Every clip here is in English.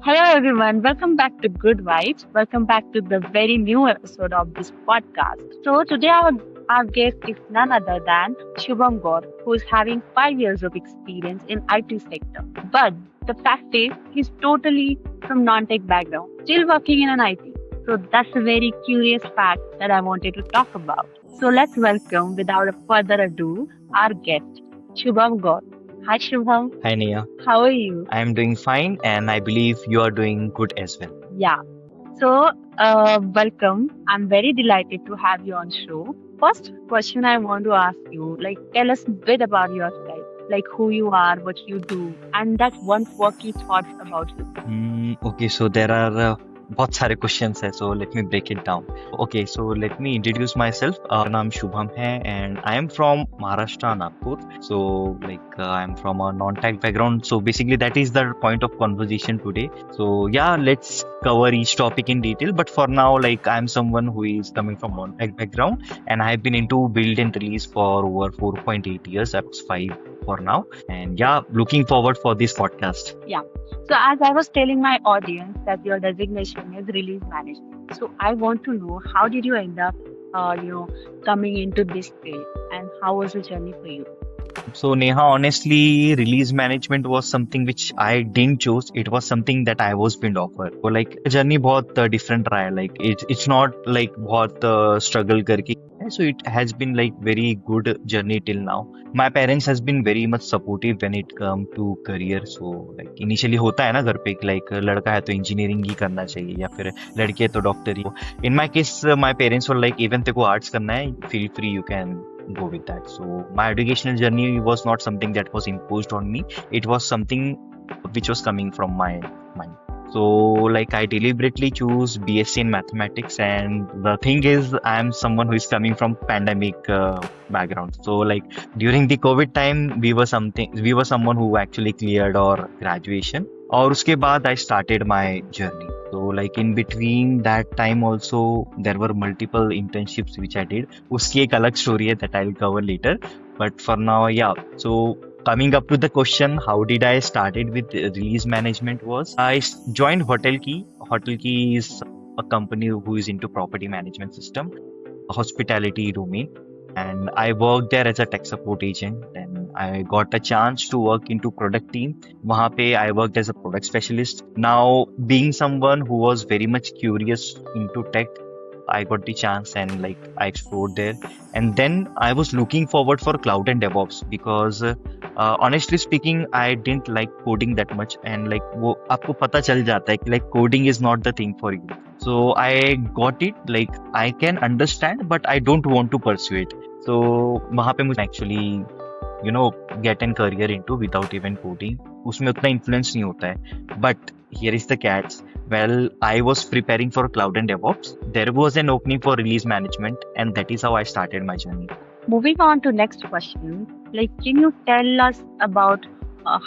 Hello, everyone. Welcome back to Good Vibes. Welcome back to the very new episode of this podcast. So, today our guest is none other than Shubham Gaur, who is having 5 years of experience in IT sector. But the fact is, he's totally from non-tech background, still working in an IT. So, that's a very curious fact that I wanted to talk about. So, let's welcome, without a further ado, our guest, Shubham Gaur. Hi, Shubham. Hi Nia, How are you? I am doing fine and I believe you are doing good as well. Yeah. Welcome. I'm very delighted to have you on show. First question I want to ask you, like, tell us a bit about yourself, like who you are, what you do, and that one quirky thought about you. Okay, so there are बहुत सारे questions है, so let me break it down. Okay, so let me introduce myself. मेरा नाम शुभम है and I am from Maharashtra, Nagpur. So I am from a non-tech background. So basically that is the point of conversation today. So yeah, let's cover each topic in detail. But for now, like I am someone who is coming from non-tech background and I have been into build and release for over 4.8 years. That's 5 for now. And yeah, looking forward for this podcast. Yeah. So as I was telling my audience that your designation is release management. So I want to know how did you end up, coming into this field, and how was the journey for you? So Neha, honestly, release management was something which I didn't choose. It was something that I was being offered. So like journey बहुत different रहा है. Like it's not like बहुत struggle करके. So it has been like very good journey till now. My parents has been very much supportive when it come to career. So like initially होता है ना घर पे like लड़का है तो engineering ही करना चाहिए या फिर लड़की है तो doctor he. In my case, my parents were like even तेको arts करना है, feel free, you can go with that. So my educational journey was not something that was imposed on me. It was something which was coming from my mind. So like I deliberately choose BSc in mathematics, and the thing is I am someone who is coming from pandemic background. So like during the COVID time we were someone who actually cleared our graduation. और उसके बाद I started my journey. So like in between that time also there were multiple internships which I did. उसकी एक अलग story है that I'll cover later. But for now, yeah. So coming up to the question, how did I started with release management was joined Hotel Key. Hotel Key is a company who is into property management system, hospitality domain, and I worked there as a tech support agent. And I got a chance to work into product team. वहाँ पे I worked as a product specialist. Now, being someone who was very much curious into tech, I got the chance and like I explored there. And then I was looking forward for cloud and DevOps because honestly speaking, I didn't like coding that much. And like वो आपको पता चल जाता है कि like coding is not the thing for you. So I got it, like I can understand, but I don't want to pursue it. So वहाँ पे मुझे actually get an career into without even coding. उसमें उतना influence नहीं होता है. But here is the catch. Well, I was preparing for cloud and DevOps. There was an opening for release management, and that is how I started my journey. Moving on to next question, like, can you tell us about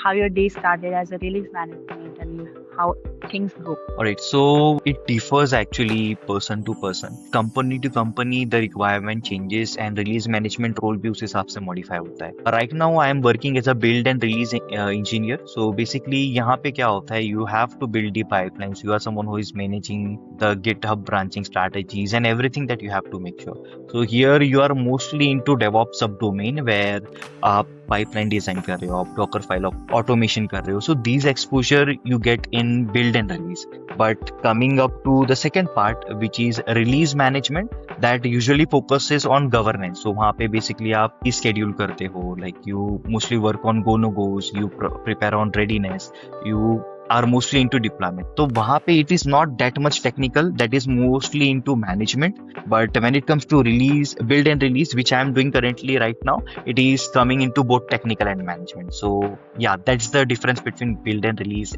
how your day started as a release management and how things go? Alright, so it differs actually person to person. Company to company, the requirement changes and release management role भी उस हिसाब से modify होता है. Right now, I am working as a build and release engineer. So basically, यहाँ पे क्या होता है? You have to build the pipelines. You are someone who is managing the GitHub branching strategies and everything that you have to make sure. So here you are mostly into DevOps subdomain where आप pipeline design कर रहे हो, आप Docker file automation कर रहे हो. So these exposure you get in build and release. But coming up to the second part, which is release management, that usually focuses on governance. So वहाँ पे basically आप schedule करते हो, like you mostly work on go no goes, you prepare on readiness, you are mostly into deployment. So वहाँ पे it is not that much technical, that is mostly into management. But when it comes to release, build and release, which I am doing currently right now, it is coming into both technical and management. So yeah, that's the difference between build and release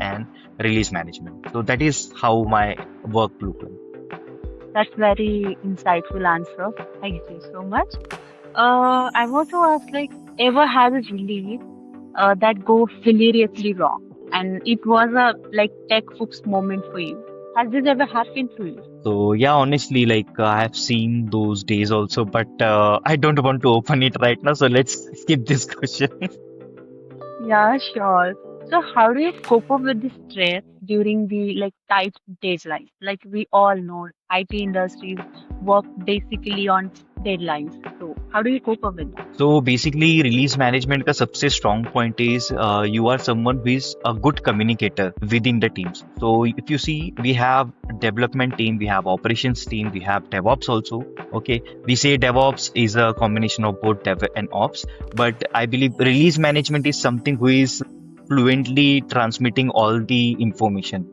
management. So that is how my work look like. That's very insightful answer. Thank you so much. I want to ask, like, ever had a release that go hilariously wrong, and it was a like tech oops moment for you? Has this ever happened to you? So yeah, honestly, like I have seen those days also, but I don't want to open it right now. So let's skip this question. Yeah, sure. So how do you cope up with the stress during the like tight deadlines? Like we all know, IT industries work basically on deadlines. So how do you cope up with that? So basically, release management का सबसे strong point is you are someone who is a good communicator within the teams. So if you see, we have development team, we have operations team, we have DevOps also. Okay, we say DevOps is a combination of both Dev and Ops, but I believe release management is something who is fluently transmitting all the information.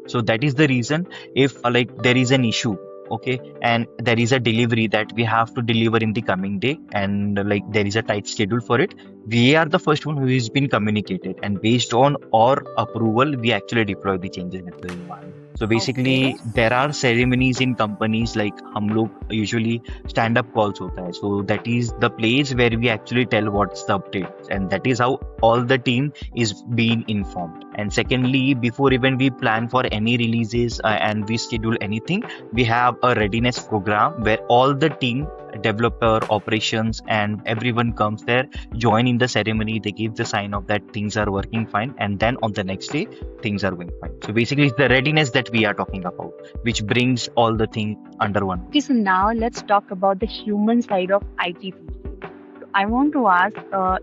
So that is the reason if like there is an issue, okay, and there is a delivery that we have to deliver in the coming day, and like there is a tight schedule for it, we are the first one who has been communicated, and based on our approval, we actually deploy the changes into the environment. So Okay. basically, there are ceremonies in companies like हम लोग usually stand up calls होता है. So that is the place where we actually tell what's the update, and that is how all the team is being informed. And secondly, before even we plan for any releases and we schedule anything, we have a readiness program where all the team, developer, operations, and everyone comes there, join in the ceremony. They give the sign of that things are working fine, and then on the next day, things are going fine. So basically, it's the readiness that we are talking about, which brings all the things under one. Okay, so now let's talk about the human side of IT people. So I want to ask,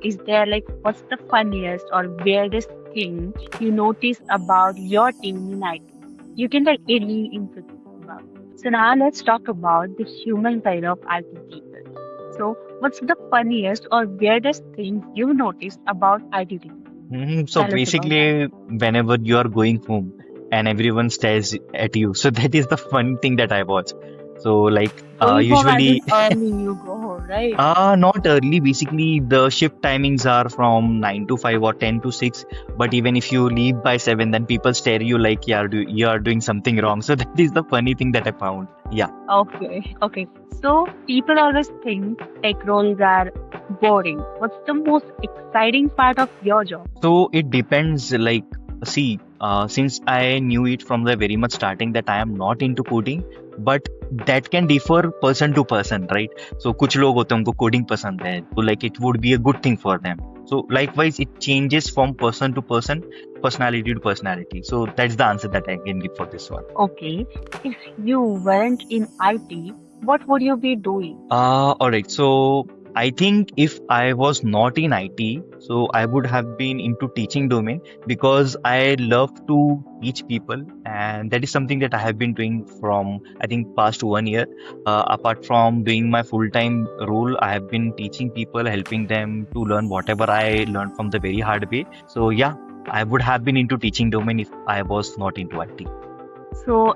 is there like what's the funniest or weirdest thing you notice about your team in IT? You can like any input about. So now let's talk about the human side of IT people. So what's the funniest or weirdest thing you noticed about IT people? So Tell us about that. basically, whenever you are going home and everyone stares at you, so that is the fun thing that I watch. So like Going home as in usually early you go home, right? not early. Basically, the shift timings are from 9 to 5 or 10 to 6. But even if you leave by 7, then people stare you like you are doing something wrong. So that is the funny thing that I found. Yeah. Okay, okay. So people always think tech roles are boring. What's the most exciting part of your job? So it depends. Like, see, since I knew it from the very much starting that I am not into coding, but that can differ person to person, right? So कुछ लोग होते हैं उनको coding पसंद है, so like it would be a good thing for them. So likewise, it changes from person to person, personality to personality. So that's the answer that I can give for this one. Okay, if you weren't in IT, what would you be doing? All right. So I think if I was not in IT, so I would have been into teaching domain because I love to teach people, and that is something that I have been doing from I think past 1 year. Apart from doing my full-time role, I have been teaching people, helping them to learn whatever I learned from the very hard way. So yeah, I would have been into teaching domain if I was not into IT. So,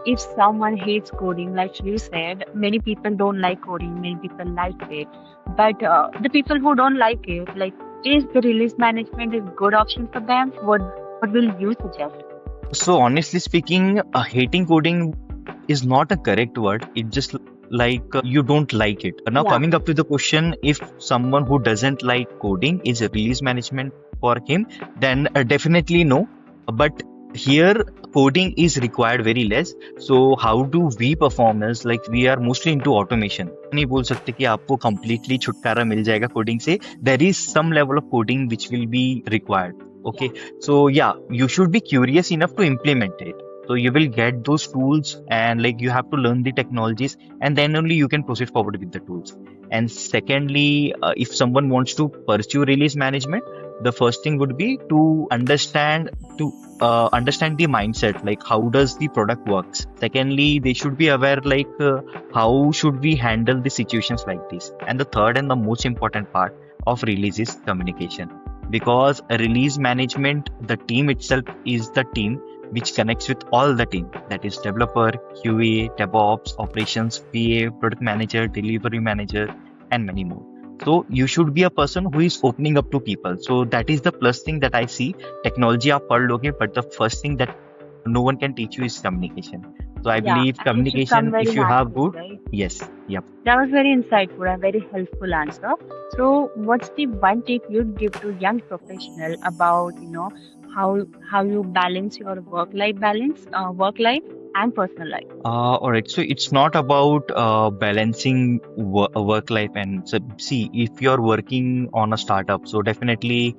if someone hates coding, like you said, many people don't like coding, many people like it. But the people who don't like it, like, is the release management a good option for them? What will you suggest? So honestly speaking, hating coding is not a correct word. It's just like you don't like it. Now, Yeah. coming up to the question, if someone who doesn't like coding is a release management for him, then definitely no. But here, coding is required very less. So, how do we performers like we are mostly into automation? नहीं बोल सकते कि आपको completely छुटकारा मिल जाएगा coding से. There is some level of coding which will be required. Okay, so yeah, you should be curious enough to implement it. So you will get those tools and like you have to learn the technologies and then only you can proceed forward with the tools. And secondly, if someone wants to pursue release management, the first thing would be to understand the mindset, like how does the product works. Secondly, they should be aware like how should we handle the situations like this. And the third and the most important part of release is communication, because release management, the team itself is the team which connects with all the team, that is developer, QA, DevOps, operations, PA, product manager, delivery manager, and many more. So you should be a person who is opening up to people. So that is the plus thing that I see. Technology आप पढ़ लोगे, but the first thing that no one can teach you is communication. So I Yeah, believe and it should come communication, very if you have naturally, good, right? yes, yep. That was very insightful and very helpful answer. So, what's the one tip you'd give to young professional about, how you balance your work life balance, work life? and personal life? All right. So it's not about balancing work life and so see if you're working on a startup, so definitely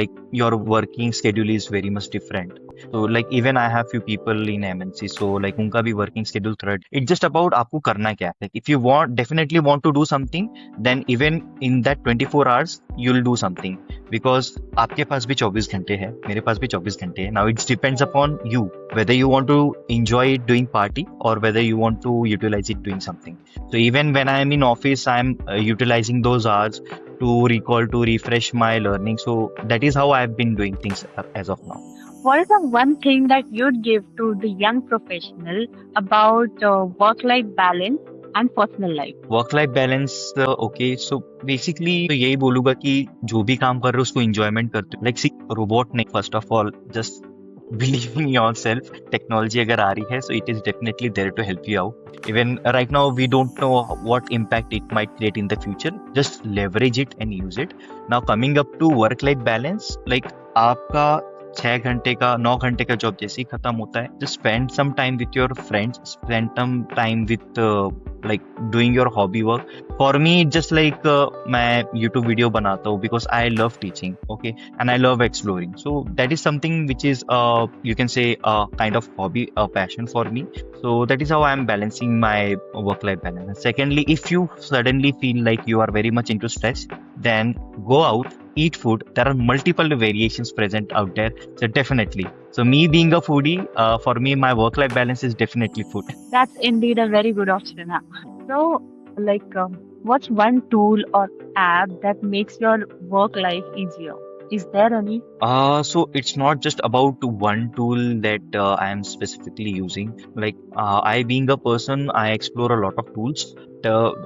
like your working schedule is very much different. So like even I have few people in MNC, so like उनका भी working schedule thread. It's just about आपको करना क्या है. Like if you definitely want to do something, then even in that 24 hours you'll do something because आपके पास भी 24 घंटे हैं, मेरे पास भी 24 घंटे हैं. Now it depends Right. upon you whether you want to enjoy it doing party or whether you want to utilize it doing something. So even when I am in office, I'm utilizing those hours to recall to refresh my learning. So that is how I've been doing things as of now. What is the one thing that you'd give to the young professional about work-life balance and personal life? Work life balance okay so basically तो यही बोलूंगा कि जो भी काम कर रहे हो उसको एंजॉयमेंट करते हो लाइक सी रोबोट नहीं first of all just believe in yourself. Technology अगर आ रही है so it is definitely there to help you out. Even right now we don't know what impact it might create in the future. Just leverage it and use it. Now coming up to work life balance, like आपका 6 घंटे का 9 घंटे का job जैसे ही खत्म होता है just spend some time with your friends, spend some time with like doing your hobby work. For me just like मैं YouTube वीडियो बनाता हूँ because I love teaching, okay, and I love exploring. So that is something which is you can say a kind of hobby, a passion for me. So that is how I am balancing my work-life balance. And secondly, if you suddenly feel like you are very much into stress, then go out, eat food. There are multiple variations present out there. So definitely. So me being a foodie, for me, my work-life balance is definitely food. That's indeed a very good option. Huh? So, like, what's one tool or app that makes your work life easier? Is there any? So it's not just about one tool that I am specifically using. Like I being a person, I explore a lot of tools.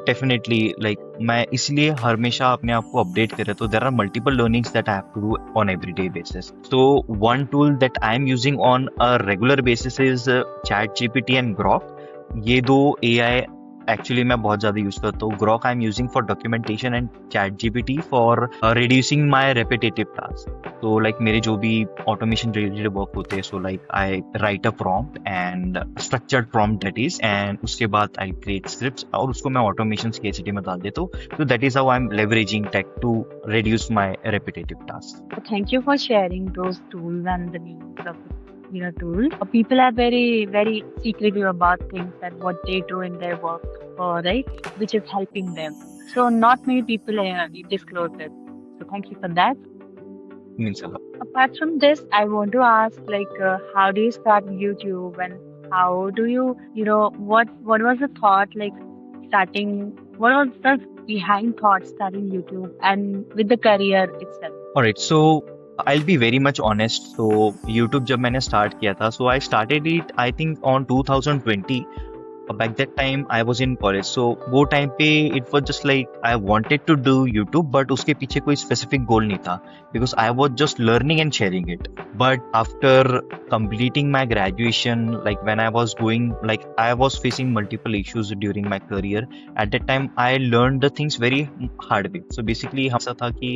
Definitely, like मैं इसलिए हमेशा अपने आप को update कर रहा तो there are multiple learnings that I have to do on everyday basis. So one tool that I am using on a regular basis is ChatGPT and Grok. ये दो AI एक्चुअली मैं बहुत ज़्यादा यूज़ करता हूँ. Grok I am using for documentation and chat GPT for reducing my repetitive task. तो like मेरे जो भी ऑटोमेशन रिलेटेड वर्क होते हैं so like I right a prompt and structured prompt that is and उसके बाद आई क्रिएट स्क्रिप्ट्स और उसको मैं ऑटोमेशन केसिटी में डाल देता हूँ. तो that is how I am leveraging tech to reduce my repetitive tasks. Thank you for sharing those tools and the names of tools. People are very secretive about things that what they do in their work, right? Which is helping them. So not many people disclose it. So thank you for that. Means a lot. Apart from this, I want to ask, like, how do you start YouTube, and how do you, what was the thought, like, starting? What was the behind thought starting YouTube and with the career itself? Alright, so I'll be very much honest. So YouTube जब मैंने start किया था, so I started it I think on 2020. Back that time I was in college. So वो time पे it was just like I wanted to do YouTube, but उसके पीछे कोई specific goal नहीं था because I was just learning and sharing it. But after completing my graduation, like when I was going, like I was facing multiple issues during my career. At that time I learned the things very hard way. So basically ऐसा था कि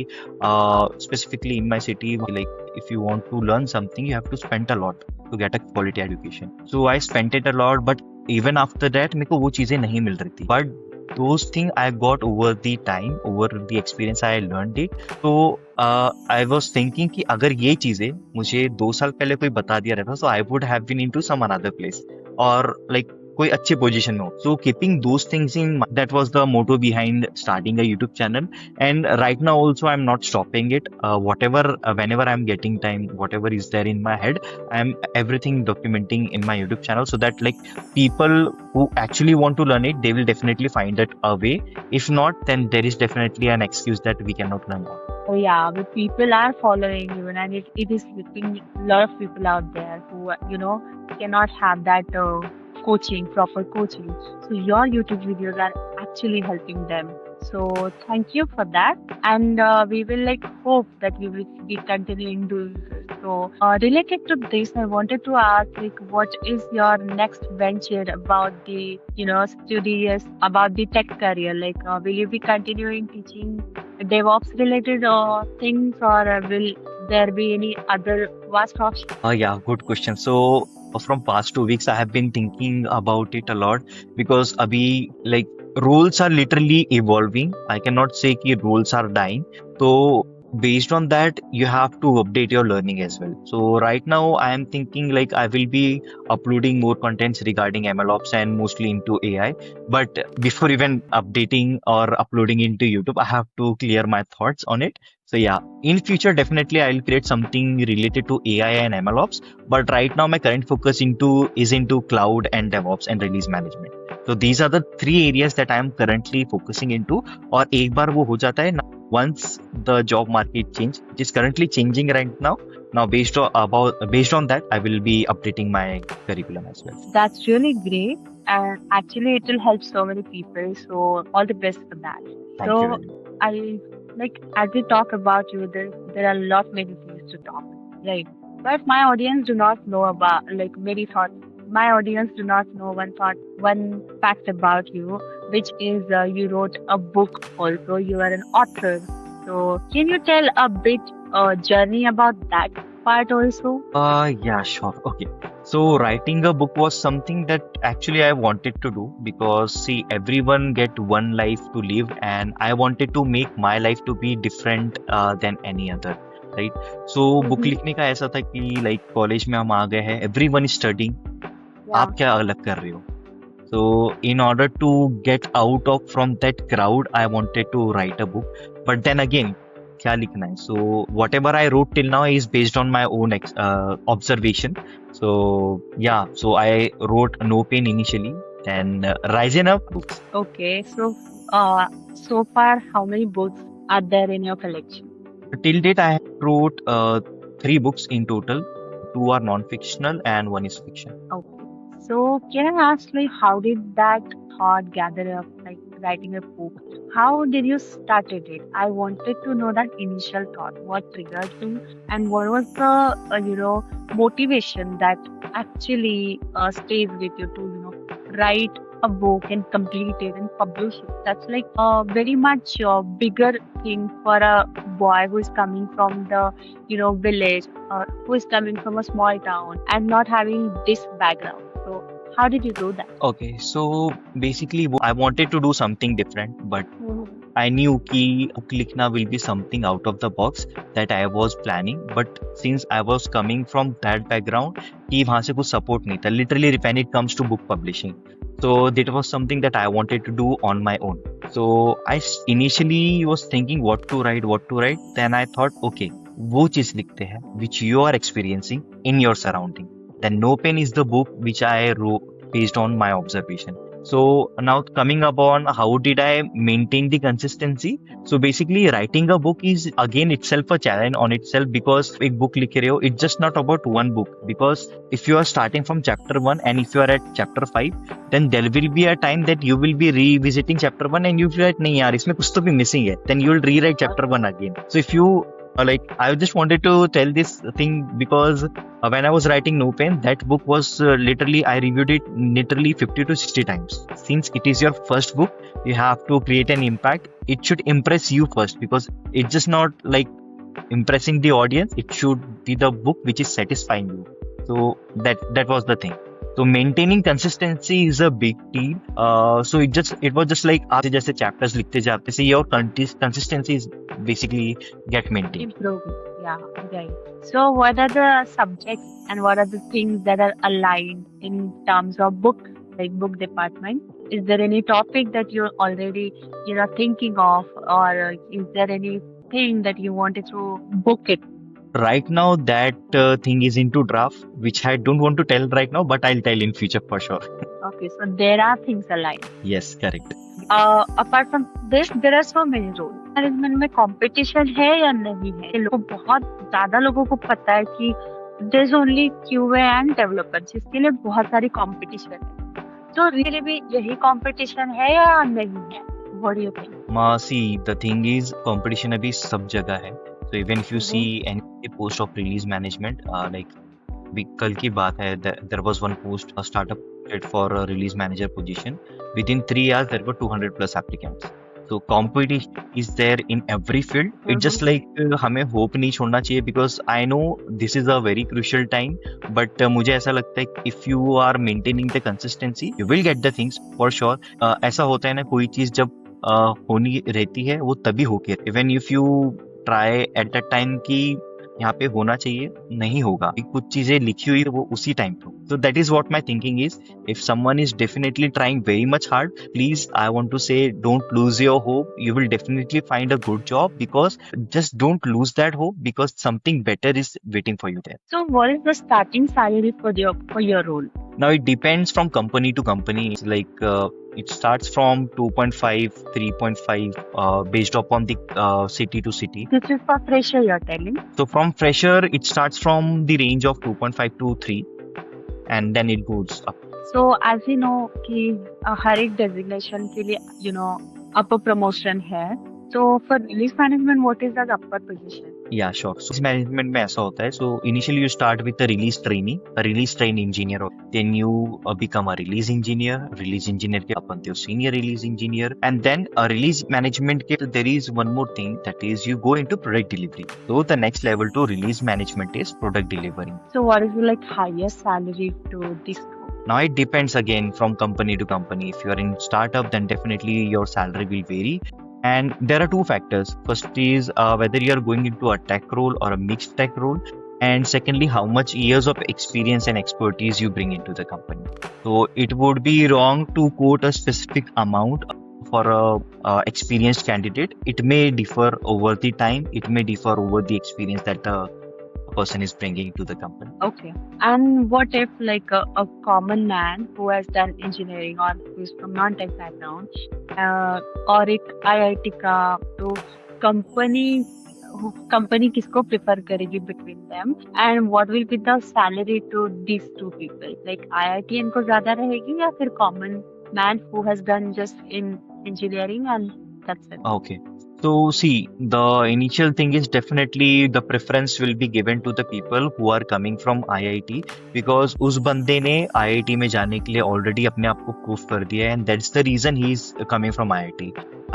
specifically in my city, like if you want to learn something, you have to spend a lot to get a quality education. So I spent it a lot, but even after that मेरे को वो चीज़ें नहीं मिल रही थी. But those things I got over the time, over the experience I learned it. So I was thinking कि अगर ये चीज़ें मुझे 2 साल पहले कोई बता दिया रहता so I would have been into some another place or like कोई अच्छे पोजीशन में हो. So keeping those things in mind, that was the motto behind starting a YouTube channel. And right now also I'm not stopping it. Whatever whenever I'm getting time, whatever is there in my head, I'm everything documenting in my YouTube channel so that like people who actually want to learn it, they will definitely find it a way. If not, then there is definitely an excuse that we cannot learn. So yeah, but people are following you, and it is helping a lot of people out there who cannot have that proper coaching. So your YouTube videos are actually helping them. So thank you for that, and we will like hope that we will be continuing doing this. So related to this, I wanted to ask, like, what is your next venture about the studious about the tech career? Like, will you be continuing teaching DevOps related things, or will there be any other vast option? Yeah, good question. So from past 2 weeks, I have been thinking about it a lot because abhi like rules are literally evolving. I cannot say कि rules are dying. So based on that, you have to update your learning as well. So right now, I am thinking like I will be uploading more contents regarding MLOps and mostly into AI. But before even updating or uploading into YouTube, I have to clear my thoughts on it. So yeah, in future definitely I'll create something related to AI and MLOps. But right now my current focus into is into cloud and DevOps and release management. So these are the three areas that I am currently focusing into. और एक बार वो हो जाता है ना, once the job market change, which is currently changing right now. Now based on that, I will be updating my curriculum as well. That's really great. And actually, it will help so many people. So, all the best for that. Thank you So, very much. I like as we talk about you, there are a lot many things to talk, right? But my audience do not know about like many thoughts. My audience do not know one fact about you, which is you wrote a book also. You are an author. So, can you tell a bit journey about that part also? Yeah, sure. Okay. So writing a book was something that actually I wanted to do because see, everyone get one life to live, and I wanted to make my life to be different than any other, right? So book Mm-hmm. लिखने का ऐसा था कि like college में हम आ गए हैं, everyone is studying, Yeah. आप क्या अलग कर रहे हो? So in order to get out of from that crowd, I wanted to write a book. But then again, क्या लिखना है? So whatever I wrote till now is based on my own observation. So yeah, so I wrote No Pain initially, then Rising Up books. Okay, so far, how many books are there in your collection? Till date, I wrote three books in total. Two are non-fictional and one is fiction. Okay, so can I ask, like, how did that thought gather up, like writing a book? How did you started it? I wanted to know that initial thought, what triggered you, and what was the motivation that actually stays with you to write a book and complete it and publish it. That's like a very much bigger thing for a boy who is coming from the village or who is coming from a small town and not having this background. So how did you do that? Okay, so basically, I wanted to do something different, but Mhm. I knew कि book लिखना will be something out of the box that I was planning. But since I was coming from that background, कि वहाँ से कुछ support नहीं था. Literally, when it comes to book publishing, so that was something that I wanted to do on my own. So I initially was thinking what to write. Then I thought, okay, वो चीज लिखते हैं which you are experiencing in your surrounding. Then No Pain is the book which I wrote based on my observation. So now coming upon how did I maintain the consistency? So basically writing a book is again itself a challenge on itself because एक book लिख रहे हो, it's just not about one book. Because if you are starting from chapter 1 and if you are at chapter 5, then there will be a time that you will be revisiting chapter 1 and you feel like नहीं यार इसमें कुछ तो भी missing है. Then you will rewrite chapter 1 again. So if you like I just wanted to tell this thing because when I was writing No Pain, that book was literally I reviewed it literally 50 to 60 times. Since it is your first book, you have to create an impact. It should impress you first because it's just not like impressing the audience. It should be the book which is satisfying you. So that was the thing. So maintaining consistency is a big deal. So it was just like आप जैसे chapters लिखते जाते से your consistency is basically get maintained. Improving. Yeah, right. So what are the subjects and what are the things that are aligned in terms of book, like book department? Is there any topic that you're already thinking of, or is there anything that you wanted to book it? Right now, that thing is into draft, which I don't want to tell right now, but I'll tell in future for sure. Okay, so there are things aligned. Yes, correct. Apart from this, there are so many roles. Management में competition है या नहीं है? बहुत ज्यादा लोगों को पता है कि there's only QA and developer, जिसके लिए बहुत सारी कंपटीशन है. तो रियली भी यही कंपटीशन है या नहीं है? What do you think? See, the thing is, competition अभी सब जगह है. So even if you see any post of release management, like कल की बात है, there was one post, a startup posted for a release manager position. Within 3 hours, there were 200 plus applicants. So competition is there in every field. It's just Mm-hmm. like हमें hope नहीं छोड़ना चाहिए because I know this is a very crucial time. But मुझे ऐसा लगता है कि if you are maintaining the consistency, you will get the things for sure. ऐसा होता है ना कोई चीज जब होनी रहती है वो तभी होके even if you try at that time कि यहाँ पे होना चाहिए नहीं होगा कुछ चीजें लिखी हुई है वो उसी टाइम पे so that is what my thinking is if someone is definitely trying very much hard please I want to say don't lose your hope you will definitely find a good job because just don't lose that hope because something better is waiting for you there. So, what is the starting salary for your role? Now it depends from company to company. It's like it starts from 2.5, 3.5 based upon the city to city. This is for fresher, you're telling. So from fresher, it starts from the range of 2.5 to 3 and then it goes up. So, as you know, कि हर एक designation के लिए upper promotion है. So, for release management, what is the upper position? Yeah, sure. So management में ऐसा होता है. So initially you start with a release trainee, a release trainee engineer. Then you become a release engineer. Release engineer के अपन थे senior release engineer. And then a release management के there is one more thing that is you go into product delivery. So the next level to release management is product delivery. So, what is the highest salary to this group? Now it depends again from company to company. If you are in startup, then definitely your salary will vary. And there are two factors. First is whether you are going into a tech role or a mixed tech role. And secondly, how much years of experience and expertise you bring into the company. So it would be wrong to quote a specific amount for a experienced candidate. It may differ over the time. It may differ over the experience that a person is bringing to the company. Okay. And what if a common man who has done engineering or who's from non-tech background और एक IIT का तो company किसको prefer करेगी between them and what will be the salary to these two people like IITian को ज्यादा रहेगी या फिर common man who has done just in engineering and that's it. Okay. So see, the initial thing is definitely the preference will be given to the people who are coming from IIT because उस बंदे ने IIT में जाने के लिए already अपने आप को prove कर दिया है and that's the reason he is coming from IIT.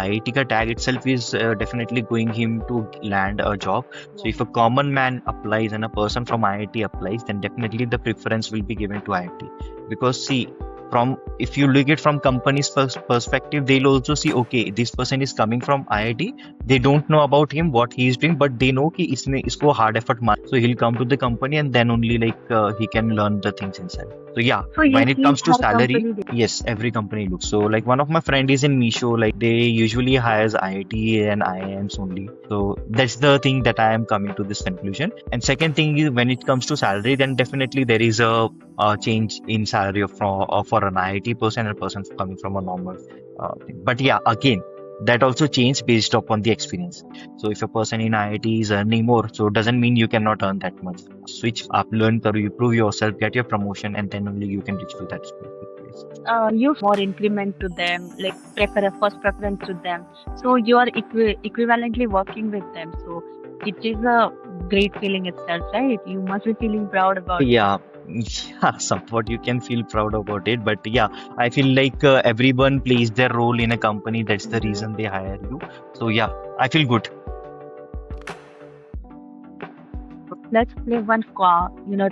IIT का tag itself is definitely going him to land a job. So if a common man applies and a person from IIT applies, then definitely the preference will be given to IIT because see. From if you look it from company's perspective, they'll also see okay, this person is coming from IIT. They don't know about him what he is doing, but they know कि इसने इसको hard effort मार. So he'll come to the company and then only he can learn the things inside. So yeah, So you when it think comes to her salary, company yes, every company looks. So like one of my friend is in Misho, like they usually hires IIT and IIMs only. So that's the thing that I am coming to this conclusion. And second thing is when it comes to salary, then definitely there is a change in salary for an IIT person and a person coming from a normal thing. But yeah, again, that also changes based upon the experience. So if a person in IIT is earning more, so it doesn't mean you cannot earn that much. Switch up, learn, karo, you prove yourself, get your promotion, and then only you can reach to that specific place. you more increment to them, like prefer a first preference to them. So you are equivalently working with them. So it is a great feeling itself, right? You must be feeling proud about it. Yeah, yeah, somewhat you can feel proud about it, but yeah, I feel like everyone plays their role in a company. That's the reason they hire you. So yeah, I feel good. Let's play one,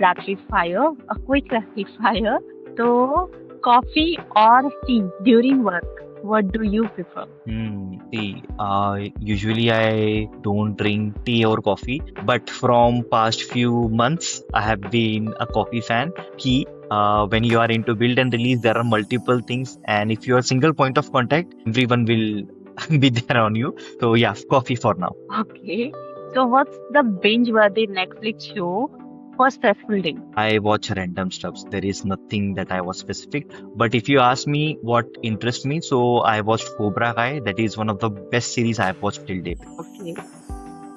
rapid fire, a quick rapid fire. So coffee or tea during work? What do you prefer? See, usually I don't drink tea or coffee, but from past few months, I have been a coffee fan. Key, when you are into build and release, there are multiple things, and if you are single point of contact, everyone will be there on you. So yeah, coffee for now. Okay. So what's the binge-worthy Netflix show for stressful day? I watch random stuffs. There is nothing that I watch specific. But if you ask me what interests me, so I watched Cobra Kai. That is one of the best series I have watched till date. Okay.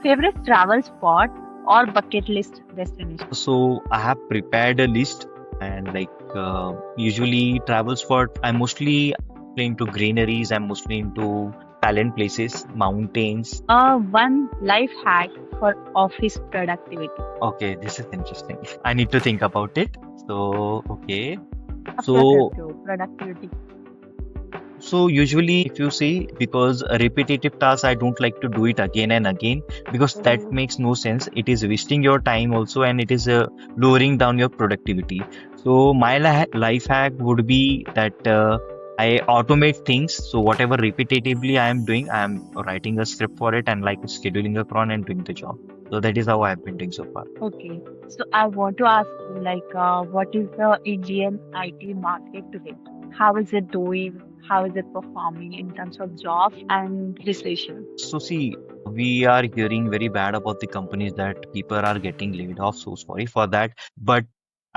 Favorite travel spot or bucket list destination? So I have prepared a list and usually travel spot. I'm mostly into greeneries. I'm mostly into silent places, mountains. One life hack for office productivity. Okay, this is interesting. I need to think about it. So, okay. What's So, your productivity? So usually if you see, because a repetitive task, I don't like to do it again and again because that Mhm. makes no sense. It is wasting your time also, and it is lowering down your productivity. So my life hack would be that I automate things. So whatever repetitively I am doing, I am writing a script for it and like scheduling a cron and doing the job. So that is how I have been doing so far. Okay, so I want to ask you, what is the Indian IT market today? How is it doing? How is it performing in terms of jobs and recession? So see, we are hearing very bad about the companies that people are getting laid off. So sorry for that. But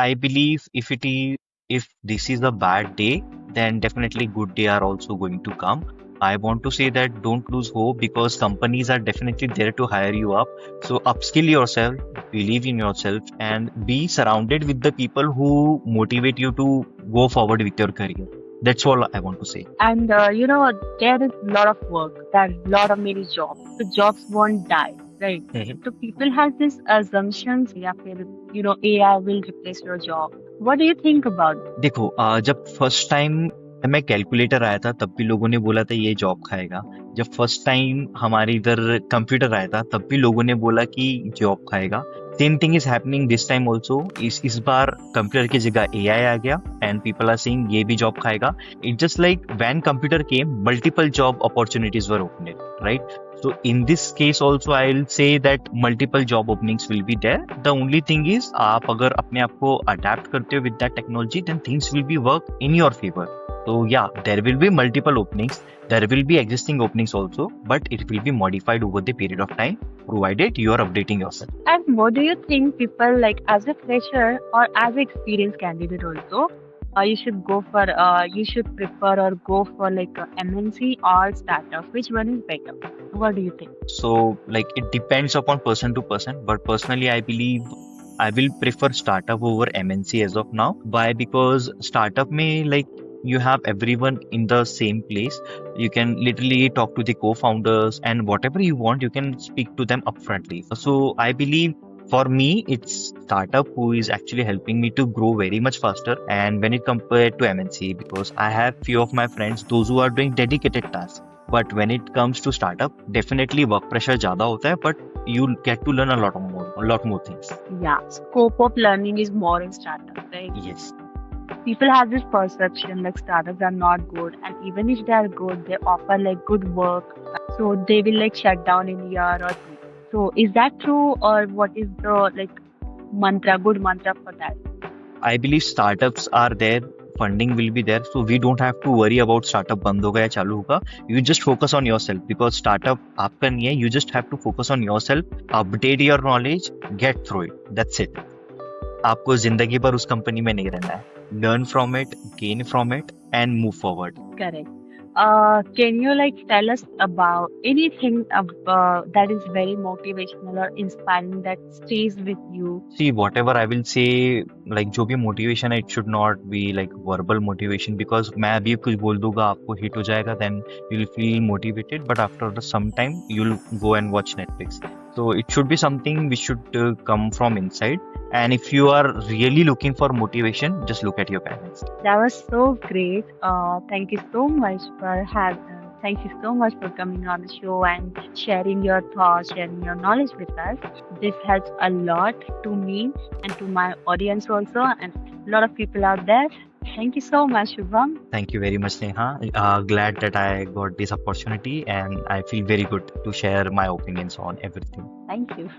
I believe if this is a bad day, then definitely good day are also going to come. I want to say that don't lose hope because companies are definitely there to hire you up. So upskill yourself, believe in yourself, and be surrounded with the people who motivate you to go forward with your career. That's all I want to say. And there is a lot of work, there's a lot of many jobs. The jobs won't die, right? So people have this assumptions, yeah, AI will replace your job. What do you think about it? देखो जब first time में calculator आया था तब भी लोगों ने बोला था ये जॉब खाएगा। जब फर्स्ट टाइम हमारे इधर कंप्यूटर आया था तब भी लोगों ने बोला कि जॉब खाएगा। Same thing is happening this time also. इस बार कंप्यूटर की जगह एआई आ गया एंड पीपल आर सेइंग ये भी जॉब खाएगा। It just like when computer came multiple job opportunities were open, right? So in this case also I'll say that multiple job openings will be there. The only thing is आप अगर अपने आप को adapt करते हो with that technology then things will be work in your favor. So yeah, there will be multiple openings. There will be existing openings also, but it will be modified over the period of time, provided you are updating yourself. And what do you think people like as a fresher or as an experienced candidate also, you should prefer or go for like a MNC or startup? Which one is better? What do you think? So like it depends upon person to person, but personally I believe I will prefer startup over MNC as of now. Why? Because startup may like you have everyone in the same place. You can literally talk to the co-founders and whatever you want, you can speak to them upfrontly. So I believe for me, it's startup who is actually helping me to grow very much faster. And when it compared to MNC, because I have few of my friends, those who are doing dedicated tasks. But when it comes to startup, definitely work pressure ज़्यादा होता है, but you get to learn a lot more things. Yeah, scope of learning is more in startup, right? Yes. People have this perception like startups are not good, and even if they are good, they offer like good work, so they will like shut down in a year or two. So is that true, or what is the like good mantra for that? I believe startups are there, funding will be there, so we don't have to worry about startup बंद होगा या चालू होगा. You just focus on yourself because startup आपका नहीं है. You just have to focus on yourself, update your knowledge, get through it. That's it. आपको जिंदगी भर उस कंपनी में नहीं रहना है. Learn from it, gain from it, and move forward. Correct. Can you like tell us about anything that is very motivational or inspiring that stays with you? See, whatever I will say, like जो भी motivation है, it should not be like verbal motivation because मैं अभी कुछ बोल दूंगा आपको hit हो जाएगा, then you'll feel motivated, but after some time you'll go and watch Netflix. So it should be something which should come from inside. And if you are really looking for motivation, just look at your parents. That was so great. Thank you so much for thank you so much for coming on the show and sharing your thoughts, sharing your knowledge with us. This helps a lot to me and to my audience also, and a lot of people out there. Thank you so much, Shubham. Thank you very much, Neha. Glad that I got this opportunity, and I feel very good to share my opinions on everything. Thank you.